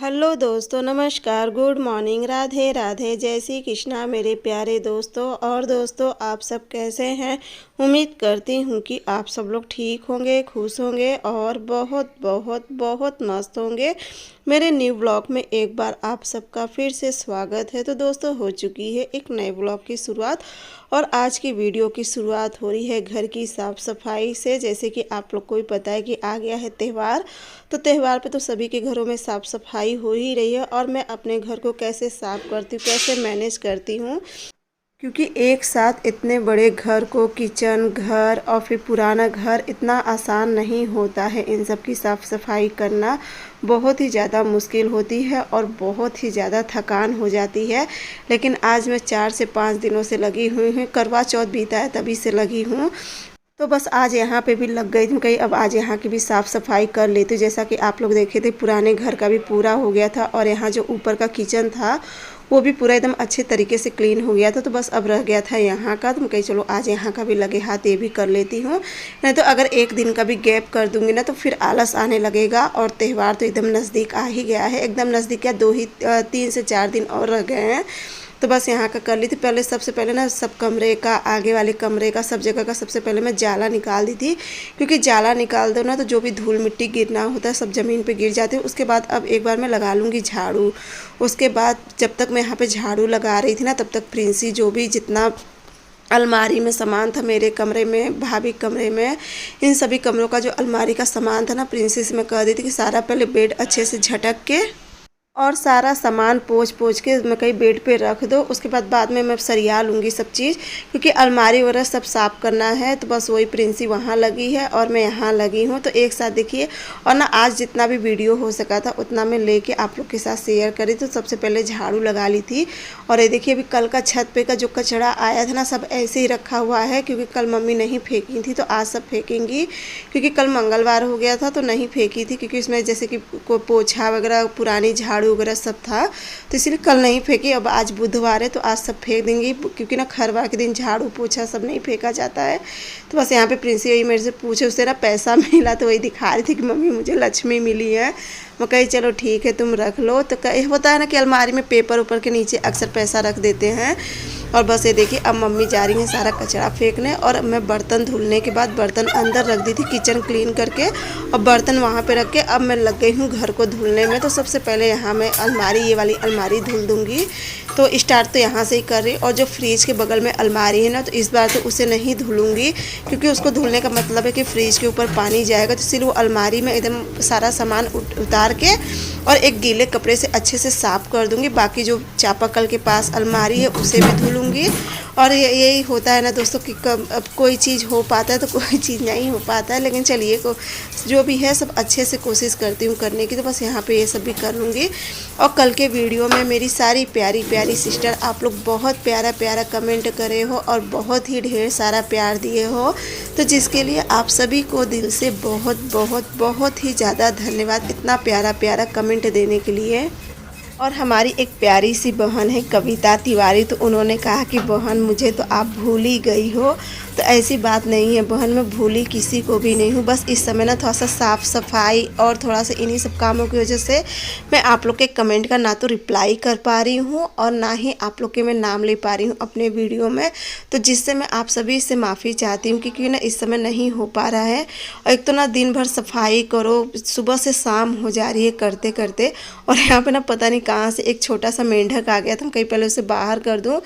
Hello दोस्तों, नमस्कार, good morning, Radhe Radhe, जय श्री कृष्णा मेरे प्यारे दोस्तों। और दोस्तों, आप सब कैसे हैं? उम्मीद करती हूँ कि आप सब लोग ठीक होंगे, खुश होंगे और बहुत बहुत बहुत मस्त होंगे। मेरे न्यू ब्लॉग में एक बार आप सबका फिर से स्वागत है। तो दोस्तों, हो चुकी है एक नए ब्लॉग की शुरुआत और आज की वीडियो की शुरुआत हो रही है घर की साफ़ सफाई से। जैसे कि आप लोग को भी पता है कि आ गया है त्यौहार, तो त्यौहार पे तो सभी के घरों में साफ़ सफाई हो ही रही है। और मैं अपने घर को कैसे साफ़ करती हूँ, कैसे मैनेज करती हूँ, क्योंकि एक साथ इतने बड़े घर को, किचन, घर और फिर पुराना घर, इतना आसान नहीं होता है। इन सब की साफ़ सफाई करना बहुत ही ज़्यादा मुश्किल होती है और बहुत ही ज़्यादा थकान हो जाती है। लेकिन आज मैं 4 से 5 दिनों से लगी हुई हूँ। करवा चौथ बीता है तभी से लगी हूँ। तो बस आज यहाँ पे भी लग गई थी कहीं, अब आज यहाँ की भी साफ़ सफाई कर लेती हूँ। जैसा कि आप लोग देखे थे, पुराने घर का भी पूरा हो गया था और यहाँ जो ऊपर का किचन था वो भी पूरा एकदम अच्छे तरीके से क्लीन हो गया था। तो बस अब रह गया था यहाँ का, तो मैं कही चलो आज यहाँ का भी लगे हाथ ये भी कर लेती हूँ। नहीं तो अगर एक दिन का भी गैप कर दूँगी ना तो फिर आलस आने लगेगा। और त्यौहार तो एकदम नज़दीक आ ही गया है, एकदम नज़दीक, क्या 3 से 4 दिन और रह गए हैं। तो बस यहाँ का कर ली थी। पहले सबसे पहले ना सब कमरे का, आगे वाले कमरे का, सब जगह का सबसे पहले मैं जाला निकाल दी थी। क्योंकि जाला निकाल दो ना तो जो भी धूल मिट्टी गिरना होता है सब ज़मीन पे गिर जाते हैं। उसके बाद अब एक बार मैं लगा लूँगी झाड़ू। उसके बाद जब तक मैं यहाँ पे झाड़ू लगा रही थी ना तब तक प्रिंसी जो भी जितना अलमारी में सामान था, मेरे कमरे में, भाभी कमरे में, इन सभी कमरों का जो अलमारी का सामान था ना, प्रिंसी से मैं कह दी थी कि सारा पहले बेड अच्छे से झटक के और सारा सामान पोंछ पोंछ के मैं कहीं बेड पे रख दो। उसके बाद में मैं सरिया लूँगी सब चीज़, क्योंकि अलमारी वगैरह सब साफ़ करना है। तो बस वही प्रिंसी वहाँ लगी है और मैं यहाँ लगी हूँ, तो एक साथ देखिए। और ना आज जितना भी वीडियो हो सका था उतना मैं लेके आप लोग के साथ शेयर करी। तो सबसे पहले झाड़ू लगा ली थी। और ये देखिए, अभी कल का छत पे का जो कचरा आया था ना, सब ऐसे ही रखा हुआ है, क्योंकि कल मम्मी नहीं फेंकी थी तो आज सब फेंकेंगी। क्योंकि कल मंगलवार हो गया था तो नहीं फेंकी थी, क्योंकि इसमें जैसे कि पोछा वगैरह, पुरानी झाड़ू वगैरह सब था, तो इसलिए कल नहीं फेंकी। अब आज बुधवार है तो आज सब फेंक देंगी, क्योंकि ना खरवार के दिन झाड़ू पोछा सब नहीं फेंका जाता है। तो बस यहाँ पे प्रिंसी वही मेरे से पूछे, उससे ना पैसा मिला तो वही दिखा रही थी कि मम्मी मुझे लक्ष्मी मिली है। मैं कही चलो ठीक है तुम रख लो। तो होता है ना कि अलमारी में पेपर ऊपर के नीचे अक्सर पैसा रख देते हैं। और बस ये देखिए, अब मम्मी जा रही हैं सारा कचरा फेंकने। और मैं बर्तन धुलने के बाद बर्तन अंदर रख दी थी किचन क्लीन करके, और बर्तन वहाँ पे रख के अब मैं लग गई हूँ घर को धुलने में। तो सबसे पहले यहाँ मैं अलमारी, ये वाली अलमारी धुल दूँगी। तो स्टार्ट तो यहाँ से ही कर रही। और जो फ्रिज के बगल में अलमारी है ना, तो इस बार तो उसे नहीं धुलूँगी, क्योंकि उसको धुलने का मतलब है कि फ्रिज के ऊपर पानी जाएगा। तो इसलिए वो अलमारी में एकदम सारा सामान उतार के और एक गीले कपड़े से अच्छे से साफ़ कर दूँगी। बाकी जो चापाकल के पास अलमारी है उसे भी धुलूँगी। और यही होता है ना दोस्तों कि अब कोई चीज़ हो पाता है तो कोई चीज़ नहीं हो पाता है। लेकिन चलिए, जो भी है सब अच्छे से कोशिश करती हूँ करने की। तो बस यहाँ पे ये सब भी कर लूँगी। और कल के वीडियो में मेरी सारी प्यारी प्यारी सिस्टर, आप लोग बहुत प्यारा प्यारा कमेंट करे हो और बहुत ही ढेर सारा प्यार दिए हो, तो जिसके लिए आप सभी को दिल से बहुत बहुत बहुत ही ज़्यादा धन्यवाद, इतना प्यारा प्यारा कमेंट देने के लिए। और हमारी एक प्यारी सी बहन है कविता तिवारी, तो उन्होंने कहा कि बहन मुझे तो आप भूल ही गई हो। तो ऐसी बात नहीं है बहन, मैं भूली किसी को भी नहीं हूँ। बस इस समय ना थोड़ा सा साफ़ सफाई और थोड़ा सा इन्हीं सब कामों की वजह से मैं आप लोग के कमेंट का ना तो रिप्लाई कर पा रही हूँ और ना ही आप लोग के मैं नाम ले पा रही हूँ अपने वीडियो में। तो जिससे मैं आप सभी से माफ़ी चाहती हूँ, क्योंकि ना इस समय नहीं हो पा रहा है। और एक तो ना दिन भर सफाई करो, सुबह से शाम हो जा रही है करते करते। और यहाँ पर ना पता नहीं कहाँ से एक छोटा सा मेंढक आ गया था, कहीं पहले उसे बाहर कर दूँ।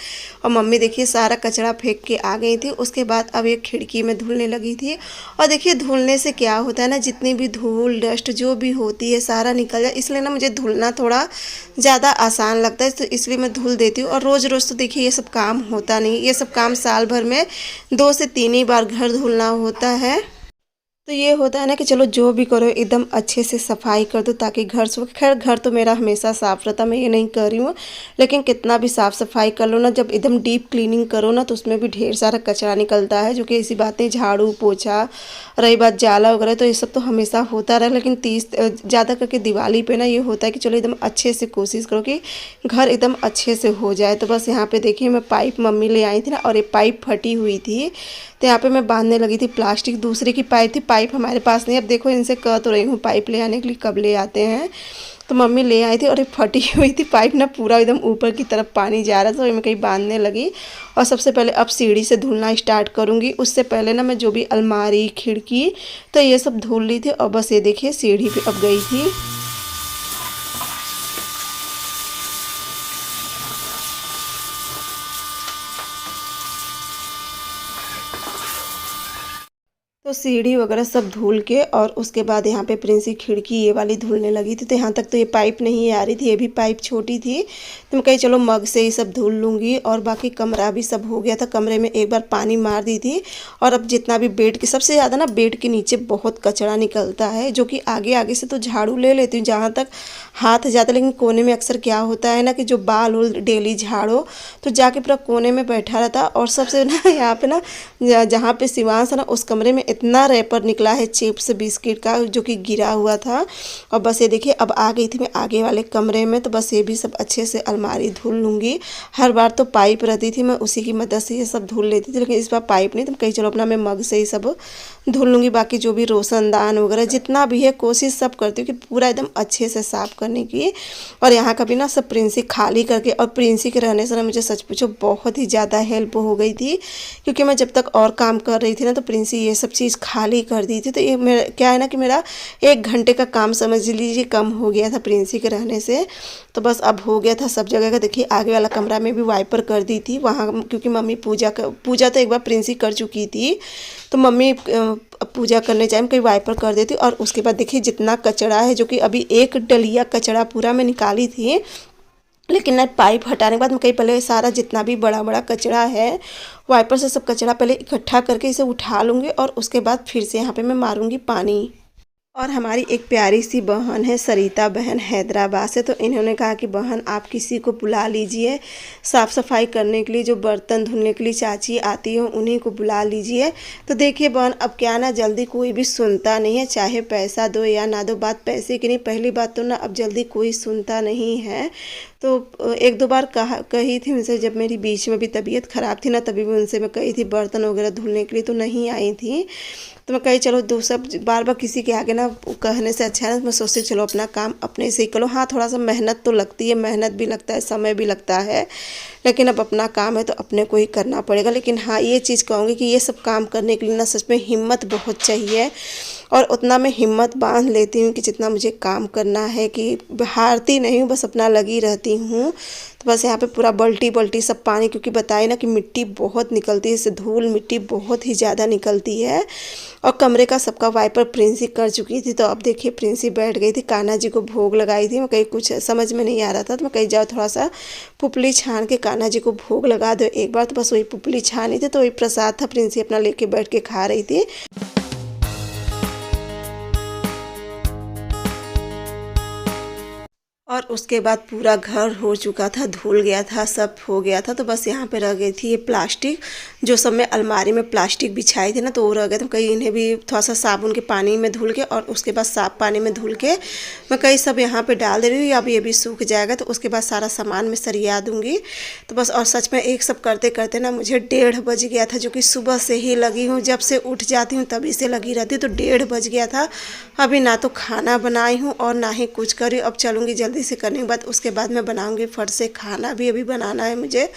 और मम्मी देखिए सारा कचरा फेंक के आ गई थी। उसके बाद अब एक खिड़की में धुलने लगी थी। और देखिए, धुलने से क्या होता है ना, जितनी भी धूल डस्ट जो भी होती है सारा निकल जाए। इसलिए ना मुझे धुलना थोड़ा ज़्यादा आसान लगता है, तो इसलिए मैं धुल देती हूँ। और रोज़ रोज़ तो देखिए ये सब काम होता नहीं, ये सब काम साल भर में 2 से 3 ही बार घर धुलना होता है। तो ये होता है ना कि चलो जो भी करो एकदम अच्छे से सफाई कर दो ताकि घर से, खैर घर तो मेरा हमेशा साफ़ रहता, मैं ये नहीं कर रही हूँ। लेकिन कितना भी साफ़ सफाई कर लो ना, जब एकदम डीप क्लीनिंग करो ना तो उसमें भी ढेर सारा कचरा निकलता है। जो कि ऐसी बातें, झाड़ू पोछा, रही बात जाला वगैरह, तो ये सब तो हमेशा होता रहा। लेकिन ज़्यादा करके दिवाली पे ना ये होता है कि चलो एकदम अच्छे से कोशिश करो कि घर एकदम अच्छे से हो जाए। तो बस यहाँ पे देखिए, मैं पाइप मम्मी ले आई थी ना, और ये पाइप फटी हुई थी, तो यहाँ पे मैं बांधने लगी थी। प्लास्टिक दूसरे की पाइप थी, पाइप हमारे पास नहीं। अब देखो इनसे कह तो रही हूँ पाइप ले आने के लिए, कब ले आते हैं। तो मम्मी ले आई थी और ये फटी हुई थी पाइप ना, पूरा एकदम ऊपर की तरफ पानी जा रहा था, तो मैं कहीं बांधने लगी। और सबसे पहले अब सीढ़ी से धुलना स्टार्ट करूँगी। उससे पहले ना मैं जो भी अलमारी खिड़की तो ये सब धुल ली थी। और बस ये देखिए सीढ़ी पे अब गई थी। तो सीढ़ी वगैरह सब धुल के और उसके बाद यहाँ पे प्रिंसी खिड़की ये वाली धुलने लगी थी। तो यहाँ तक तो ये पाइप नहीं आ रही थी, ये भी पाइप छोटी थी। तो मैं कही चलो मग से ही सब धुल लूँगी। और बाकी कमरा भी सब हो गया था, कमरे में एक बार पानी मार दी थी। और अब जितना भी बेड के, सबसे ज़्यादा ना बेड के नीचे बहुत कचरा निकलता है, जो कि आगे आगे से तो झाड़ू ले लेती हूँ जहाँ तक हाथ जाता, लेकिन कोने में अक्सर क्या होता है ना कि जो बाल उल डेली झाड़ो तो जाके पूरा कोने में बैठा रहता। और सबसे ना यहाँ पे ना जहाँ पे शिवांश है ना, उस कमरे में इतना रैपर निकला है चिप्स बिस्किट का, जो कि गिरा हुआ था। और बस ये देखिए अब आ गई थी मैं आगे वाले कमरे में। तो बस ये भी सब अच्छे से अलमारी धुल लूँगी। हर बार तो पाइप रहती थी, मैं उसी की मदद से ये सब धुल लेती थी, लेकिन इस बार पाइप नहीं, तो कहीं चलो अपना मैं मग से ही सब धुल लूँगी। बाकी जो भी रोशनदान वगैरह जितना भी है कोशिश सब करती हूँ कि पूरा एकदम अच्छे से साफ़ करने की। और यहाँ का भी ना सब प्रिंसी खाली करके, और प्रिंसी के रहने से ना मुझे सच पूछो बहुत ही ज़्यादा हेल्प हो गई थी, क्योंकि मैं जब तक और काम कर रही थी ना तो प्रिंसी ये सब चीज़ खाली कर दी थी। तो ये मेरा क्या है ना कि मेरा 1 घंटे का काम समझ लीजिए कम हो गया था प्रिंसी के रहने से। तो बस अब हो गया था सब जगह का। देखिए आगे वाला कमरा में भी वाइपर कर दी थी वहाँ, क्योंकि मम्मी पूजा तो एक बार प्रिंसी कर चुकी थी, तो मम्मी पूजा करने टाइम कहीं वाइपर कर देती। और उसके बाद देखिए जितना कचरा है, जो कि अभी 1 डलिया कचरा पूरा मैं निकाली थी, लेकिन ना पाइप हटाने के बाद मैं कहीं पहले सारा जितना भी बड़ा बड़ा कचरा है वाइपर से सब कचरा पहले इकट्ठा करके इसे उठा लूँगी। और उसके बाद फिर से यहाँ पे मैं मारूँगी पानी। और हमारी एक प्यारी सी बहन है सरिता बहन, हैदराबाद से। तो इन्होंने कहा कि बहन आप किसी को बुला लीजिए साफ़ सफाई करने के लिए, जो बर्तन धुलने के लिए चाची आती हो उन्हीं को बुला लीजिए। तो देखिए बहन अब क्या ना जल्दी कोई भी सुनता नहीं है, चाहे पैसा दो या ना दो। बात पैसे की नहीं, पहली बात तो ना अब जल्दी कोई सुनता नहीं है। तो 1-2 बार कही थी उनसे, जब मेरी बीच में भी तबीयत ख़राब थी ना, तभी भी उनसे मैं कही थी बर्तन वगैरह धुलने के लिए, तो नहीं आई थी। तो मैं कही चलो दूसरा बार बार किसी के आगे ना कहने से अच्छा है ना, मैं सोचती चलो अपना काम अपने से ही करो। हाँ थोड़ा सा मेहनत तो लगती है, मेहनत भी लगता है, समय भी लगता है, लेकिन अब अपना काम है तो अपने को ही करना पड़ेगा। लेकिन हाँ ये चीज़ कहूँगी कि ये सब काम करने के लिए ना सच में हिम्मत बहुत चाहिए। और उतना मैं हिम्मत बांध लेती हूँ कि जितना मुझे काम करना है, कि हारती नहीं हूँ, बस अपना लगी रहती हूँ। तो बस यहाँ पे पूरा बल्टी सब पानी, क्योंकि बताए ना कि मिट्टी बहुत निकलती है, इससे धूल मिट्टी बहुत ही ज़्यादा निकलती है। और कमरे का सबका वाइपर प्रिंसी कर चुकी थी। तो अब देखिए प्रिंसी बैठ गई थी, कान्हा जी को भोग लगाई थी। मैं कहीं कुछ समझ में नहीं आ रहा था, तो मैं कहीं जाओ थोड़ा सा पुपली छान के कान्हा जी को भोग लगा दो एक बार। तो बस वही पुपली छानी थी, तो वही प्रसाद था, प्रिंसी अपना लेके बैठ के खा रही थी। और उसके बाद पूरा घर हो चुका था, धुल गया था, सब हो गया था। तो बस यहाँ पे रह गई थी ये प्लास्टिक, जो सब मैं अलमारी में प्लास्टिक बिछाई थी ना, तो वो रह गए थे। कहीं इन्हें भी थोड़ा सा साबुन के पानी में धुल के और उसके बाद साफ पानी में धुल के मैं कहीं सब यहाँ पे डाल दे रही हूँ। अब ये भी सूख जाएगा तो उसके बाद सारा सामान मैं सरिया दूँगी। तो बस और सच में एक सब करते करते ना मुझे 1:30 बज गया था, जो कि सुबह से ही लगी हूँ, जब से उठ जाती हूँ तभी से लगी रहती हूँ। तो 1:30 बज गया था। अभी ना तो खाना बनाई हूँ और ना ही कुछ करी। अब चलूँगी जल्दी से करने के बाद, उसके बाद मैं बनाऊँगी फट से खाना भी अभी बनाना है मुझे।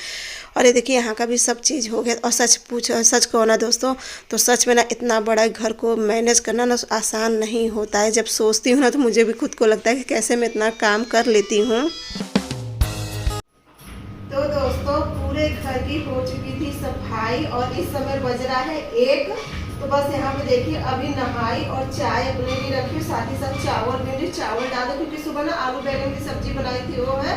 और ये देखिए यहाँ का भी सब चीज़ हो गया। और सच कहो ना दोस्तों, तो सच में ना इतना बड़ा घर को मैनेज करना ना आसान नहीं होता है। जब सोचती हूँ ना तो मुझे भी खुद को लगता है कि कैसे मैं इतना काम कर लेती हूँ। तो दोस्तों पूरे घर की हो चुकी थी सफाई और इस समय बज रहा है 1। तो बस यहाँ पे देखिए अभी नहाई और चाय अपने लिए रखी, साथ ही साथ चावल डाल दो, क्योंकि सुबह ना आलू बैगन की सब्जी बनाई थी वो है।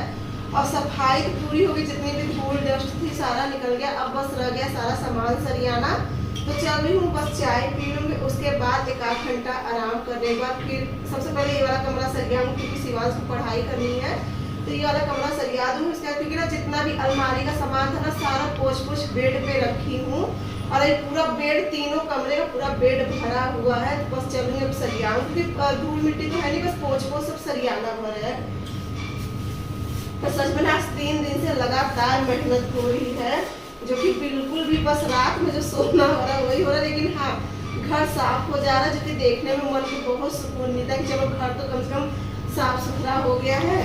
और सफाई तो पूरी हो गई, जितनी भी धूल डस्ट थी सारा निकल गया। अब बस रह गया सारा सामान सरियाना। तो चल रही हूँ, बस चाय पी लूँगी, उसके बाद 1-8 घंटा आराम करने के बाद फिर सबसे पहले ये वाला कमरा सरियाऊँ, क्योंकि शिवांश को पढ़ाई करनी है। तो ये वाला कमरा सरिया दूँ उसके बाद, क्योंकि ना जितना भी अलमारी का सामान था ना सारा पोछ बेड पे रखी हूँ। और ये पूरा बेड, तीनों कमरे का पूरा बेड भरा हुआ है। तो बस चलूँगी अब सरियाऊँ, क्योंकि धूल मिट्टी तो है नहीं, बस पोछ सब सरियाना भर है। तो सच में आज 3 दिन से लगातार मेहनत हो रही है, जो कि बिल्कुल भी बस रात में जो सोना हो रहा है वही हो रहा है। लेकिन हाँ घर साफ हो जा रहा है, जो कि देखने में मन को बहुत सुकून मिलता है कि चलो घर तो कम से कम साफ सुथरा हो गया है।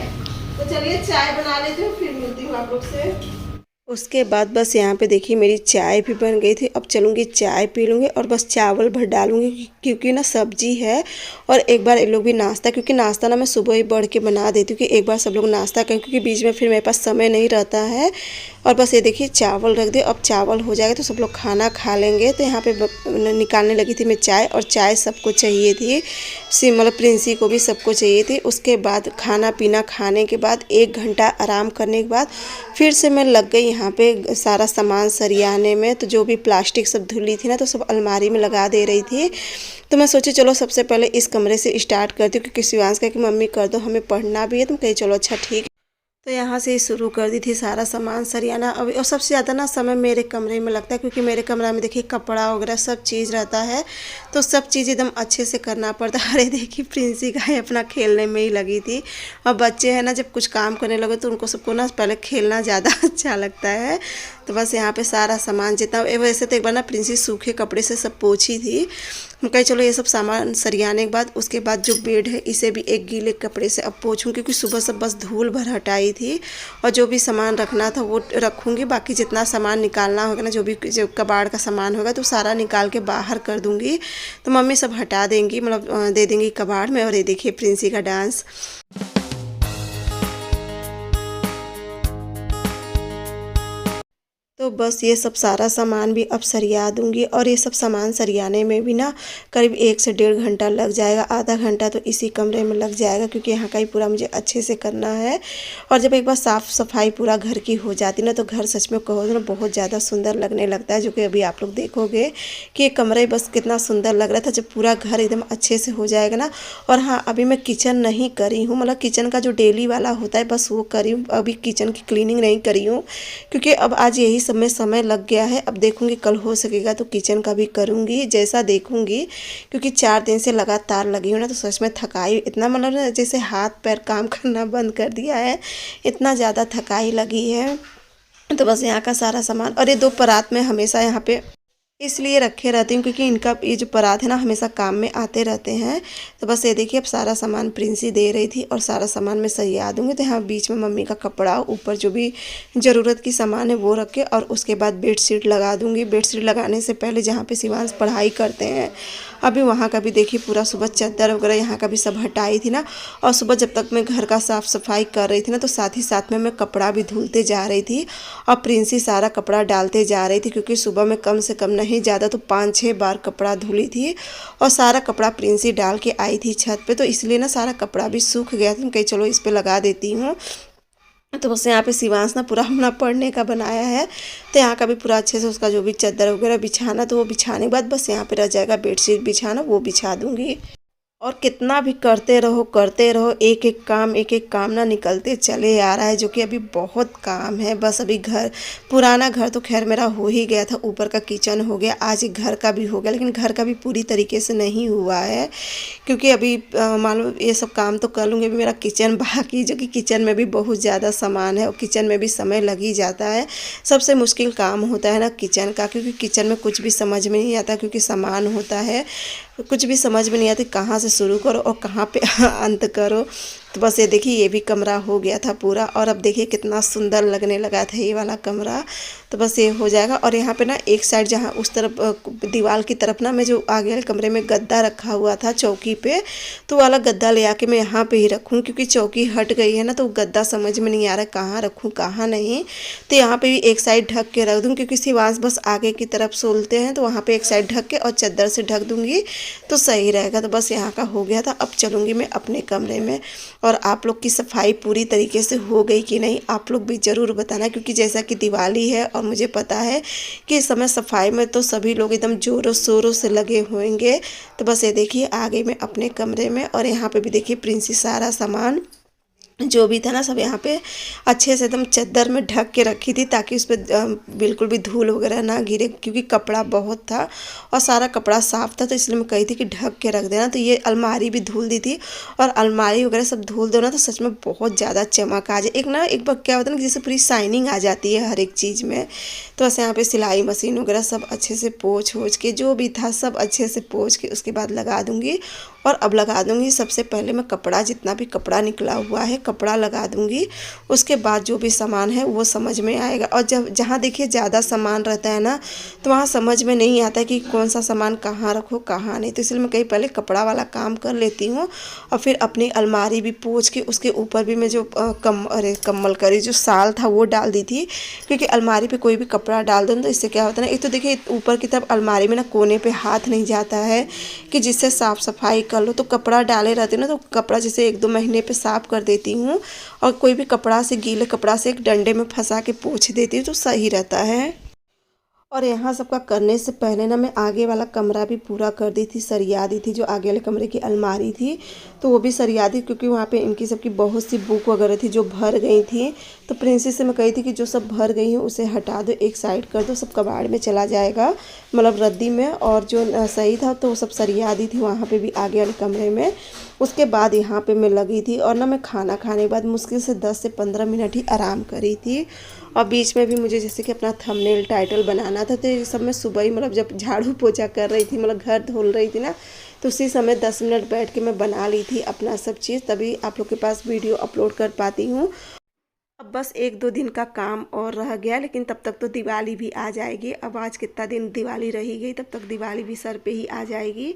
तो चलिए चाय बना लेती हूँ, फिर मिलती हूँ आप लोग से। उसके बाद बस यहाँ पे देखिए मेरी चाय भी बन गई थी। अब चलूँगी चाय पी लूँगी और बस चावल भर डालूँगी क्योंकि ना सब्जी है। और एक बार ये लोग भी नाश्ता, क्योंकि नाश्ता ना मैं सुबह ही बढ़ के बना देती हूँ कि एक बार सब लोग नाश्ता करें, क्योंकि बीच में फिर मेरे पास समय नहीं रहता है। और बस ये देखिए चावल रख दिए। अब चावल हो जाएगा तो सब लोग खाना खा लेंगे। तो यहाँ पे निकालने लगी थी मैं चाय, और चाय सबको चाहिए थी, मतलब प्रिंसी को भी सबको चाहिए थी। उसके बाद खाना पीना खाने के बाद 1 घंटा आराम करने के बाद फिर से मैं लग गई यहाँ पे सारा सामान सरियाने में। तो जो भी प्लास्टिक सब धुली थी ना, तो सब अलमारी में लगा दे रही थी। तो मैं सोची चलो सबसे पहले इस कमरे से स्टार्ट करती हूँ, क्योंकि शिवांश कहा कि मम्मी कर दो, हमें पढ़ना भी है। तुम कही चलो अच्छा ठीक। तो यहाँ से ही शुरू कर दी थी सारा सामान सरियाना। अब और सबसे ज़्यादा ना समय मेरे कमरे में लगता है, क्योंकि मेरे कमरा में देखिए कपड़ा वगैरह सब चीज़ रहता है, तो सब चीज़ एकदम अच्छे से करना पड़ता है। अरे देखिए प्रिंसी का अपना खेलने में ही लगी थी। और बच्चे हैं ना, जब कुछ काम करने लगे तो उनको सबको ना पहले खेलना ज़्यादा अच्छा लगता है। तो बस यहाँ पे सारा सामान जितना, वैसे तो एक बार ना प्रिंसी सूखे कपड़े से सब पोंछी थी। मैं कही चलो ये सब सामान सरियाने के बाद उसके बाद जो बेड है इसे भी एक गीले कपड़े से अब पोंछूँ, क्योंकि सुबह सब बस धूल भर हटाई थी। और जो भी सामान रखना था वो रखूँगी, बाकी जितना सामान निकालना होगा ना, जो कबाड़ का सामान होगा तो सारा निकाल के बाहर कर दूँगी। तो मम्मी सब हटा देंगी, मतलब दे देंगी कबाड़ में। और ये देखिए प्रिंसी का डांस। तो बस ये सब सारा सामान भी अब सरिया दूंगी। और ये सब सामान सरियाने में भी ना करीब 1 से 1.5 घंटा लग जाएगा। आधा घंटा तो इसी कमरे में लग जाएगा, क्योंकि यहाँ का ही पूरा मुझे अच्छे से करना है। और जब एक बार साफ़ सफाई पूरा घर की हो जाती ना, तो घर सच में कहो तो ना बहुत ज़्यादा सुंदर लगने लगता है। जो कि अभी आप लोग देखोगे कि ये कमरे बस कितना सुंदर लग रहा था जब पूरा घर एकदम अच्छे से हो जाएगा ना। और हाँ, अभी मैं किचन नहीं करी हूँ, मतलब किचन का जो डेली वाला होता है बस वो करी हूँ। अभी किचन की क्लीनिंग नहीं करी हूँ, क्योंकि अब आज यही सब में समय लग गया है। अब देखूंगी कल हो सकेगा तो किचन का भी करूंगी, जैसा देखूंगी। क्योंकि 4 दिन से लगातार लगी हूँ ना, तो सच में थकाई इतना, मतलब ना जैसे हाथ पैर काम करना बंद कर दिया है, इतना ज़्यादा थकाई लगी है। तो बस यहाँ का सारा सामान, और ये 2 परात में हमेशा यहाँ पे इसलिए रखे रहती हूँ, क्योंकि इनका ये जो परात है ना हमेशा काम में आते रहते हैं। तो बस ये देखिए अब सारा सामान प्रिंसी दे रही थी और सारा सामान मैं सरिया दूँगी। तो यहाँ बीच में मम्मी का कपड़ा, ऊपर जो भी ज़रूरत की सामान है वो रख के, और उसके बाद बेडशीट लगा दूँगी। बेडशीट लगाने से पहले जहाँ पे शिवांश पढ़ाई करते हैं, अभी वहाँ का भी देखिए पूरा सुबह चादर वगैरह यहाँ का भी सब हटाई थी ना। और सुबह जब तक मैं घर का साफ़ सफाई कर रही थी ना, तो साथ ही साथ में मैं कपड़ा भी धुलते जा रही थी। और प्रिंसी सारा कपड़ा डालते जा रही थी, क्योंकि सुबह में कम से कम नहीं ज़्यादा तो 5-6 बार कपड़ा धुली थी। और सारा कपड़ा प्रिंसी डाल के आई थी छत पे, तो इसलिए ना सारा कपड़ा भी सूख गया था। कहीं चलो इस पे लगा देती हूँ। तो बस यहाँ पे शिवांश ना पूरा अपना पढ़ने का बनाया है, तो यहाँ का भी पूरा अच्छे से उसका जो भी चादर वगैरह बिछाना, तो वो बिछाने के बाद बस यहाँ पे रह जाएगा बेडशीट बिछाना, वो बिछा दूँगी। और कितना भी करते रहो, एक एक काम ना निकलते चले आ रहा है, जो कि अभी बहुत काम है। बस अभी घर, पुराना घर तो खैर मेरा हो ही गया था, ऊपर का किचन हो गया, आज एक घर का भी हो गया, लेकिन घर का भी पूरी तरीके से नहीं हुआ है, क्योंकि अभी मान लो ये सब काम तो कर लूँगी, अभी मेरा किचन बाकी, जो कि किचन में भी बहुत ज़्यादा सामान है और किचन में भी समय लग ही जाता है। सबसे मुश्किल काम होता है ना किचन का, क्योंकि किचन में कुछ भी समझ में नहीं आता, क्योंकि सामान होता है, कुछ भी समझ में नहीं आती कहाँ से शुरू करो और कहाँ पे अंत करो। तो बस ये देखिए ये भी कमरा हो गया था पूरा, और अब देखिए कितना सुंदर लगने लगा था ये वाला कमरा। तो बस ये हो जाएगा। और यहाँ पे ना एक साइड जहाँ उस तरफ दीवार की तरफ ना, मैं जो आगे वाले कमरे में गद्दा रखा हुआ था चौकी पे, तो वाला गद्दा ले आके मैं यहाँ पे ही रखूँ, क्योंकि चौकी हट गई है ना, तो गद्दा समझ में नहीं आ रहा कहाँ रखूँ कहाँ नहीं। तो यहाँ पे भी एक साइड ढक के रख दूँ, क्योंकि शिवांश बस आगे की तरफ सोलते हैं, तो वहाँ पे एक साइड ढक के और चादर से ढक दूँगी तो सही रहेगा। तो बस यहाँ का हो गया था। अब चलूँगी मैं अपने कमरे में। और आप लोग की सफाई पूरी तरीके से हो गई कि नहीं, आप लोग भी ज़रूर बताना, क्योंकि जैसा कि दिवाली है और मुझे पता है कि इस समय सफाई में तो सभी लोग एकदम ज़ोरों शोरों से लगे होंगे। तो बस ये देखिए आ गई मैं अपने कमरे में, और यहाँ पे भी देखिए प्रिंसी सारा सामान जो भी था ना सब यहाँ पे अच्छे से एकदम चादर में ढक के रखी थी, ताकि उस पर बिल्कुल भी धूल वगैरह ना गिरे, क्योंकि कपड़ा बहुत था और सारा कपड़ा साफ़ था, तो इसलिए मैं कही थी कि ढक के रख देना। तो ये अलमारी भी धुल दी थी, और अलमारी वगैरह सब धुल दो ना, तो सच में बहुत ज़्यादा चमक आ जाए। एक बार क्या होता है ना, जैसे पूरी शाइनिंग आ जाती है हर एक चीज़ में। तो बस यहाँ पर सिलाई मशीन वगैरह सब अच्छे से पोंछ वोछ के, जो भी था सब अच्छे से पोंछ के उसके बाद लगा दूँगी। और अब लगा दूंगी। सबसे पहले मैं कपड़ा, जितना भी कपड़ा निकला हुआ है कपड़ा लगा दूंगी। उसके बाद जो भी सामान है वो समझ में आएगा। और जब जहाँ देखिए ज़्यादा सामान रहता है ना, तो वहाँ समझ में नहीं आता कि कौन सा सामान कहाँ रखो कहाँ नहीं। तो इसलिए मैं कहीं पहले कपड़ा वाला काम कर लेती हूँ और फिर अपनी अलमारी भी पोंछ के उसके ऊपर भी मैं जो कम्बल करी जो साल था वो डाल दी थी। क्योंकि अलमारी पे कोई भी कपड़ा डाल दूँ तो इससे क्या होता है ना, एक तो देखिए ऊपर की तरफ अलमारी में ना कोने पे हाथ नहीं जाता है कि जिससे साफ़ सफाई कर लो। तो कपड़ा डाले रहते ना, तो कपड़ा जैसे 1-2 महीने पे साफ़ कर देती हूँ और कोई भी कपड़ा से, गीले कपड़ा से एक डंडे में फंसा के पोंछ देती हूँ तो सही रहता है। और यहाँ सबका करने से पहले ना मैं आगे वाला कमरा भी पूरा कर दी थी, सरिया दी थी। जो आगे वाले कमरे की अलमारी थी तो वो भी सरिया दी, क्योंकि वहाँ पे इनकी सबकी बहुत सी बुक वगैरह थी जो भर गई थी। तो प्रिंसेस से मैं कही थी कि जो सब भर गई हैं उसे हटा दो, एक साइड कर दो, सब कबाड़ में चला जाएगा, मतलब रद्दी में। और जो सही था तो सब सरिया दी थी वहाँ पर भी आगे वाले कमरे में। उसके बाद यहाँ पर मैं लगी थी और ना मैं खाना खाने के बाद मुश्किल से 10 से 15 मिनट ही आराम करी थी। और बीच में भी मुझे जैसे कि अपना थंबनेल टाइटल बनाना था, तो ये सब मैं सुबह ही, मतलब जब झाड़ू पोछा कर रही थी, मतलब घर धुल रही थी ना, तो उसी समय 10 मिनट बैठ के मैं बना ली थी अपना सब चीज़, तभी आप लोग के पास वीडियो अपलोड कर पाती हूँ। अब बस 1-2 दिन का काम और रह गया, लेकिन तब तक तो दिवाली भी आ जाएगी। अब आज कितना दिन दिवाली रही गई, तब तक दिवाली भी सर पे ही आ जाएगी।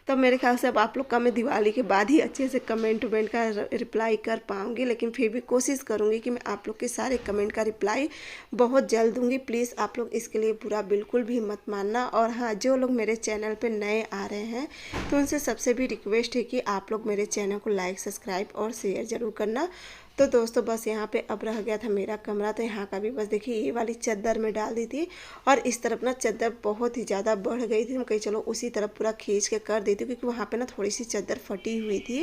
तो मेरे ख्याल से अब आप लोग का मैं दिवाली के बाद ही अच्छे से कमेंट वमेंट का रिप्लाई कर पाऊँगी, लेकिन फिर भी कोशिश करूँगी कि मैं आप लोग के सारे कमेंट का रिप्लाई बहुत जल्द दूँगी। प्लीज़ आप लोग इसके लिए बुरा बिल्कुल भी मत मानना। और हाँ, जो लोग मेरे चैनल पर नए आ रहे हैं तो उनसे सबसे भी रिक्वेस्ट है कि आप लोग मेरे चैनल को लाइक, सब्सक्राइब और शेयर ज़रूर करना। तो दोस्तों बस यहाँ पे अब रह गया था मेरा कमरा, तो यहाँ का भी बस देखिए ये वाली चादर में डाल दी थी। और इस तरफ ना चादर बहुत ही ज़्यादा बढ़ गई थी, मैं कही चलो उसी तरफ पूरा खींच के कर देती हूँ, क्योंकि वहाँ पे ना थोड़ी सी चादर फटी हुई थी।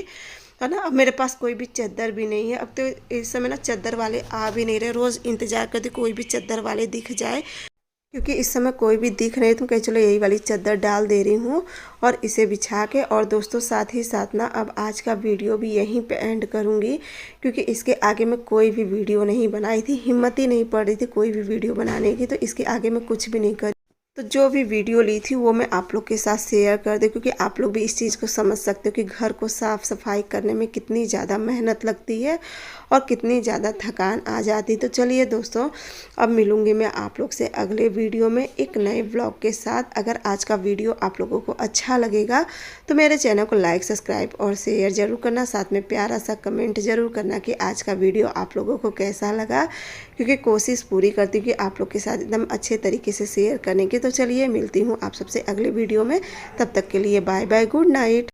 है ना, अब मेरे पास कोई भी चादर भी नहीं है। अब तो इस समय ना चादर वाले आ भी नहीं रहे, रोज़ इंतज़ार करती कोई भी चादर वाले दिख जाए, क्योंकि इस समय कोई भी दिख नहीं, तो कहीं चलो यही वाली चादर डाल दे रही हूँ और इसे बिछा के। और दोस्तों साथ ही साथ ना अब आज का वीडियो भी यहीं पे एंड करूँगी, क्योंकि इसके आगे मैं कोई भी वीडियो नहीं बनाई थी, हिम्मत ही नहीं पड़ रही थी कोई भी वीडियो बनाने की, तो इसके आगे मैं कुछ भी नहीं करी। तो जो भी वीडियो ली थी वो मैं आप लोग के साथ शेयर कर दूँ, क्योंकि आप लोग भी इस चीज़ को समझ सकते हो कि घर को साफ़ सफाई करने में कितनी ज़्यादा मेहनत लगती है और कितनी ज़्यादा थकान आ जाती। तो चलिए दोस्तों, अब मिलूँगी मैं आप लोग से अगले वीडियो में एक नए व्लॉग के साथ। अगर आज का वीडियो आप लोगों को अच्छा लगेगा तो मेरे चैनल को लाइक, सब्सक्राइब और शेयर ज़रूर करना, साथ में प्यारा सा कमेंट ज़रूर करना कि आज का वीडियो आप लोगों को कैसा लगा, क्योंकि कोशिश पूरी करती हूँ कि आप लोग के साथ एकदम अच्छे तरीके से शेयर करने की। तो चलिए मिलती हूँ आप सबसे अगले वीडियो में, तब तक के लिए बाय बाय, गुड नाइट।